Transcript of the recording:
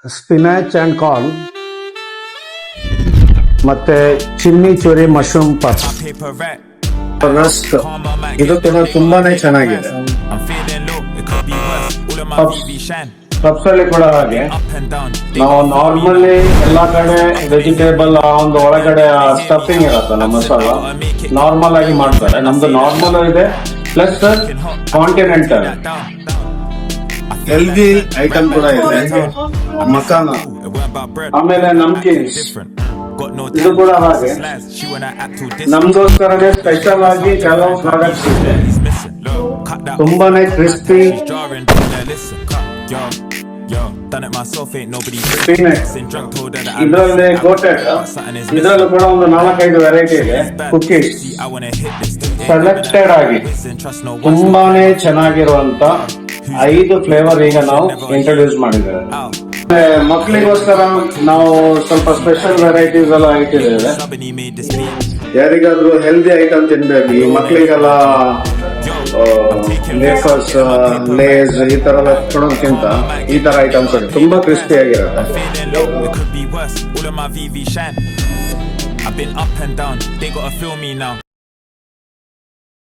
Spinach and corn ಮತ್ತೆ chilli ಚೂರಿ mushroom puff rusk ಇದು ಕೂಡ ತುಂಬಾನೇ ಚೆನ್ನಾಗಿದೆ. ಪಫ್ಸ್ ಅಲ್ಲಿ ಕೂಡ ಹಾಗೆ ನಾವು ನಾರ್ಮಲಿ ಎಲ್ಲಾ ಕಡೆ ವೆಜಿಟೇಬಲ್ ಒಂದು ಒಳಗಡೆ ಸ್ಟಫಿಂಗ್ ಇರತ್ತಲ್ಲ ಮಸಾಲ ನಾರ್ಮಲ್ ಆಗಿ ಮಾಡ್ತಾರೆ. ನಮ್ದು ನಾರ್ಮಲ್ ಇದೆ ಪ್ಲಸ್ ಕಾಂಟಿನೆಂಟಲ್ ಹೆಲ್ದಿ ಐಟಮ್ ಕೂಡ ಇದೆ. ಮಕಾನ ಆಮೇಲೆ ನಮ್ಕೀನ್ಸ್ ಇದು ಕೂಡ ಹಾಗೆ ನಮ್ಗೋಸ್ಕರನೇ ಸ್ಪೆಷಲ್ ಆಗಿ ಕೆಲವು ಪ್ರಾಡಕ್ಟ್ಸ್ ಇದೆ. ತುಂಬಾನೇ ಕ್ರಿಸ್ಪಿ ಇದರಲ್ಲಿ ಗೋಟೆಡ್ ಇದರಲ್ಲೂ ಕೂಡ ಒಂದು 4-5 ವೆರೈಟಿ ಇದೆ. ಕುಕೀಸ್ ಸೆಲೆಕ್ಟೆಡ್ ಆಗಿ ತುಂಬಾನೇ ಚೆನ್ನಾಗಿರುವಂತ 5 ಫ್ಲೇವರ್ ಈಗ ನಾವು ಇಂಟ್ರೊಡ್ಯೂಸ್ ಮಾಡಿದ್ದೇವೆ. ಮಕ್ಕಳಿಗೋಸ್ಕರ ನಾವು ಸ್ವಲ್ಪ ಸ್ಪೆಷಲ್ ವೆರೈಟೀಸ್ ಎಲ್ಲ ಇಟ್ಟಿದ್ದೇವೆ. ಯಾರಿಗಾದ್ರೂ ಹೆಲ್ದಿ ಐಟಮ್ ತಿನ್ಬೇಕು, ಈ ಮಕ್ಕಳಿಗೆಲ್ಲ ವೇಫರ್ಸ್ ಲೇಸ್ ಈ ತರ ಕೊಡೋದಕ್ಕಿಂತ ಈ ತರ ಐಟಮ್ಸ್ ತುಂಬಾ ಕ್ರಿಸ್ಪಿ ಆಗಿರುತ್ತೆ.